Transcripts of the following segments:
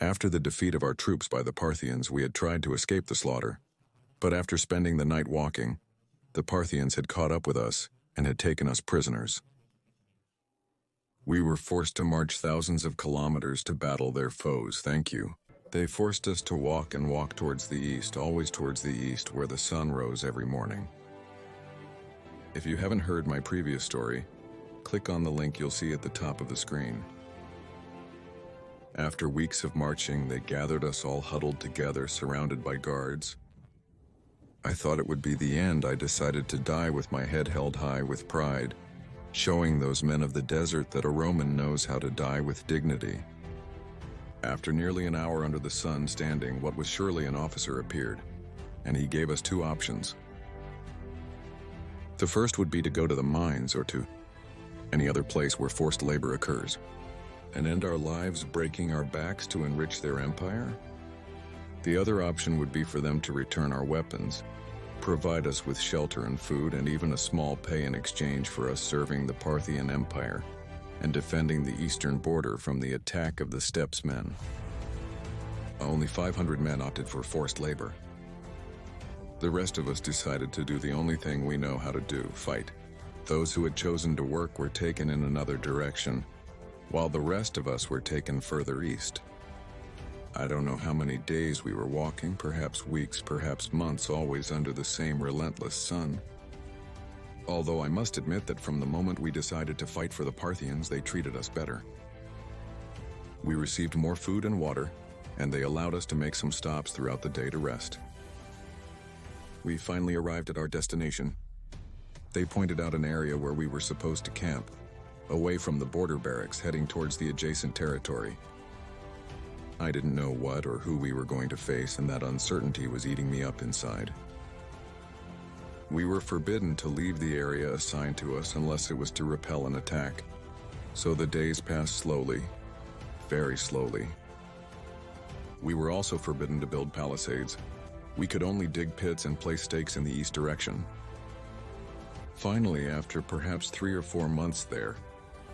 After the defeat of our troops by the Parthians, we had tried to escape the slaughter. But after spending the night walking, the Parthians had caught up with us and had taken us prisoners. We were forced to march thousands of kilometers to battle their foes, thank you. They forced us to walk and walk towards the east, always towards the east, where the sun rose every morning. If you haven't heard my previous story, click on the link you'll see at the top of the screen. After weeks of marching, they gathered us all huddled together, surrounded by guards. I thought it would be the end. I decided to die with my head held high with pride, showing those men of the desert that a Roman knows how to die with dignity. After nearly an hour under the sun standing, what was surely an officer appeared, and he gave us two options. The first would be to go to the mines or to any other place where forced labor occurs, and end our lives breaking our backs to enrich their empire. The other option would be for them to return our weapons, provide us with shelter and food, and even a small pay in exchange for us serving the Parthian Empire and defending the eastern border from the attack of the steppes men. Only 500 men opted for forced labor. The rest of us decided to do the only thing we know how to do, fight. Those who had chosen to work were taken in another direction, while the rest of us were taken further east. I don't know how many days we were walking, perhaps weeks, perhaps months, always under the same relentless sun. Although I must admit that from the moment we decided to fight for the Parthians, they treated us better. We received more food and water, and they allowed us to make some stops throughout the day to rest. We finally arrived at our destination. They pointed out an area where we were supposed to camp, away from the border barracks, heading towards the adjacent territory. I didn't know what or who we were going to face, and that uncertainty was eating me up inside. We were forbidden to leave the area assigned to us unless it was to repel an attack. So the days passed slowly, very slowly. We were also forbidden to build palisades. We could only dig pits and place stakes in the east direction. Finally, after perhaps 3 or 4 months there,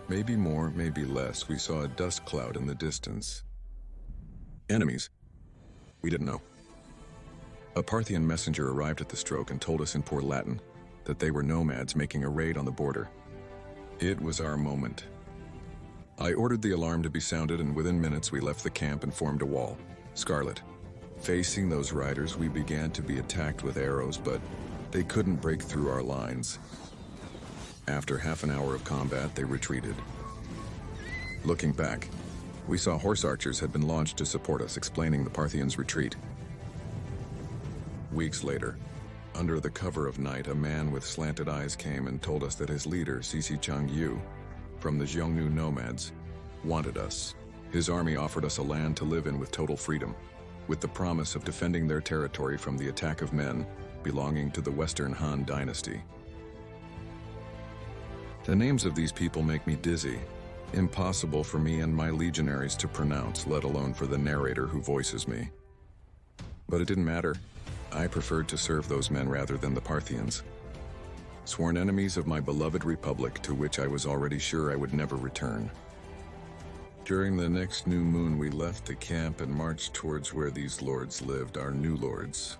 maybe more, maybe less, we saw a dust cloud in the distance. Enemies? We didn't know. A Parthian messenger arrived at the stroke and told us in poor Latin that they were nomads making a raid on the border. It was our moment. I ordered the alarm to be sounded, and within minutes we left the camp and formed a wall, scarlet. Facing those riders, we began to be attacked with arrows, but they couldn't break through our lines. After half an hour of combat, they retreated. Looking back, we saw horse archers had been launched to support us, explaining the Parthians' retreat. Weeks later, under the cover of night, a man with slanted eyes came and told us that his leader, Yu, from the Xiongnu Nomads, wanted us. His army offered us a land to live in with total freedom, with the promise of defending their territory from the attack of men belonging to the Western Han Dynasty. The names of these people make me dizzy, impossible for me and my legionaries to pronounce, let alone for the narrator who voices me. But it didn't matter. I preferred to serve those men rather than the Parthians, sworn enemies of my beloved republic, to which I was already sure I would never return. During the next new moon, we left the camp and marched towards where these lords lived, our new lords.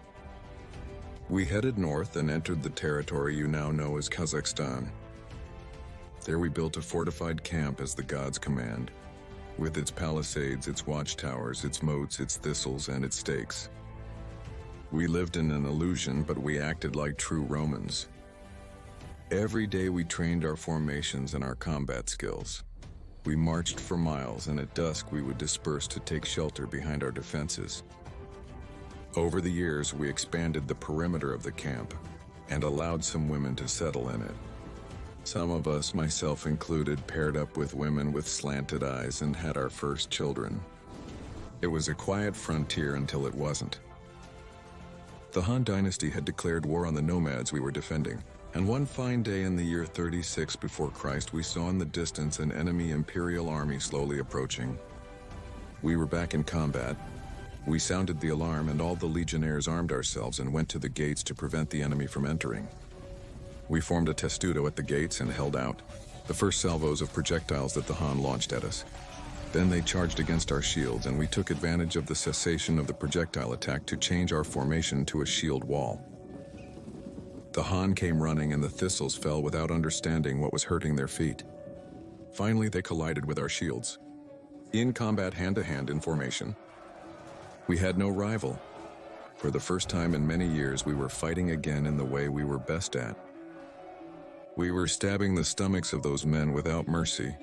We headed north and entered the territory you now know as Kazakhstan. There we built a fortified camp as the gods command, with its palisades, its watchtowers, its moats, its thistles, and its stakes. We lived in an illusion, but we acted like true Romans. Every day we trained our formations and our combat skills. We marched for miles, and at dusk we would disperse to take shelter behind our defenses. Over the years, we expanded the perimeter of the camp and allowed some women to settle in it. Some of us, myself included, paired up with women with slanted eyes and had our first children. It was a quiet frontier until it wasn't. The Han Dynasty had declared war on the nomads we were defending, and one fine day in the year 36 before Christ, we saw in the distance an enemy imperial army slowly approaching. We were back in combat. We sounded the alarm, and all the legionnaires armed ourselves and went to the gates to prevent the enemy from entering. We formed a testudo at the gates and held out the first salvos of projectiles that the Han launched at us. Then they charged against our shields, and we took advantage of the cessation of the projectile attack to change our formation to a shield wall. The Han came running, and the thistles fell without understanding what was hurting their feet. Finally, they collided with our shields. In combat, hand-to-hand in formation. We had no rival. For the first time in many years, we were fighting again in the way we were best at. We were stabbing the stomachs of those men without mercy.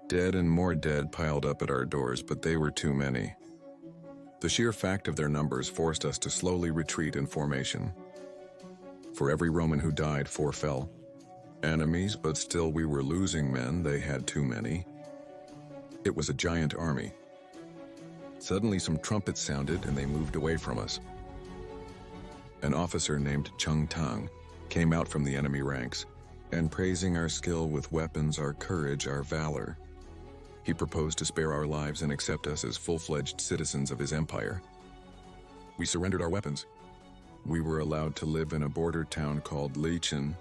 Dead and more dead piled up at our doors, but they were too many. The sheer fact of their numbers forced us to slowly retreat in formation. For every Roman who died, 4 fell. Enemies, but still we were losing men. They had too many. It was a giant army. Suddenly some trumpets sounded and they moved away from us. An officer named Tunetank came out from the enemy ranks, and praising our skill with weapons, our courage, our valor, he proposed to spare our lives and accept us as full-fledged citizens of his empire. We surrendered our weapons. We were allowed to live in a border town called Lichien,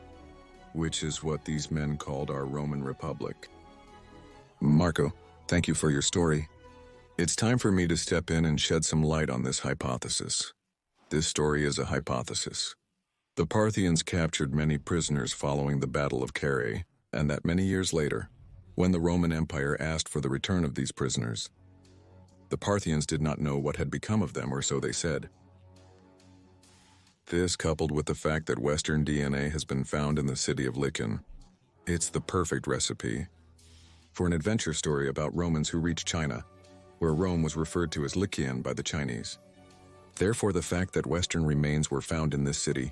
which is what these men called our Roman Republic. Marco, thank you for your story. It's time for me to step in and shed some light on this hypothesis. This story is a hypothesis. The Parthians captured many prisoners following the Battle of Cjbeards, and that many years later, when the Roman Empire asked for the return of these prisoners, the Parthians did not know what had become of them, or so they said. This, coupled with the fact that Western DNA has been found in the city of Lichien, it's the perfect recipe for an adventure story about Romans who reached China, where Rome was referred to as Lichien by the Chinese. Therefore, the fact that Western remains were found in this city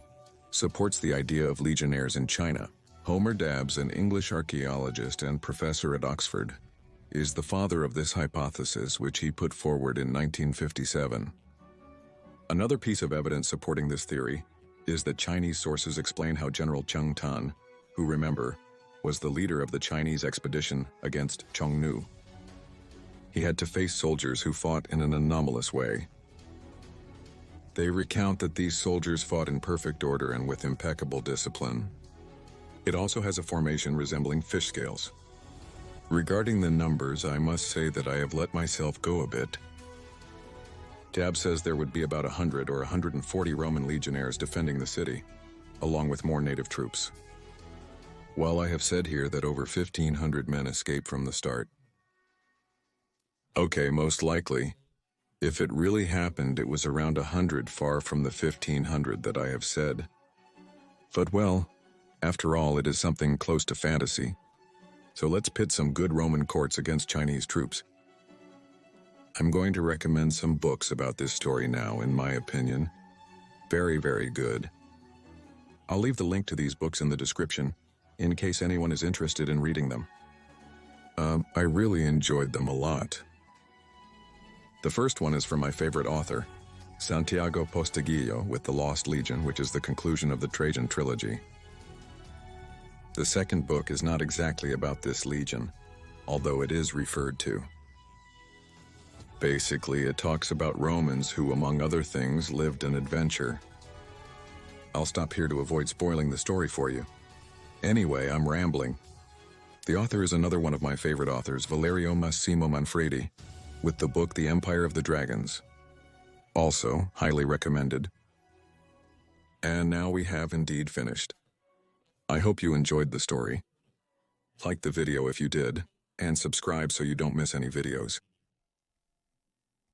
supports the idea of legionnaires in China. Homer Dabbs, an English archaeologist and professor at Oxford, is the father of this hypothesis, which he put forward in 1957. Another piece of evidence supporting this theory is that Chinese sources explain how General Cheng Tan, who, remember, was the leader of the Chinese expedition against Chongnu, he had to face soldiers who fought in an anomalous way. They recount that these soldiers fought in perfect order and with impeccable discipline. It also has a formation resembling fish scales. Regarding the numbers, I must say that I have let myself go a bit. Dabb says there would be about 100 or 140 Roman legionnaires defending the city, along with more native troops. While I have said here that over 1,500 men escaped from the start. Okay, most likely, if it really happened, it was around 100, far from the 1,500 that I have said. But well, after all, it is something close to fantasy. So let's pit some good Roman courts against Chinese troops. I'm going to recommend some books about this story now, in my opinion. Very, very good. I'll leave the link to these books in the description, in case anyone is interested in reading them. I really enjoyed them a lot. The first one is from my favorite author, Santiago Posteguillo, with The Lost Legion, which is the conclusion of the Trajan trilogy. The second book is not exactly about this legion, although it is referred to. Basically, it talks about Romans who, among other things, lived an adventure. I'll stop here to avoid spoiling the story for you. Anyway, I'm rambling. The author is another one of my favorite authors, Valerio Massimo Manfredi, with the book The Empire of the Dragons. Also, highly recommended. And now we have indeed finished. I hope you enjoyed the story. Like the video if you did, and subscribe so you don't miss any videos.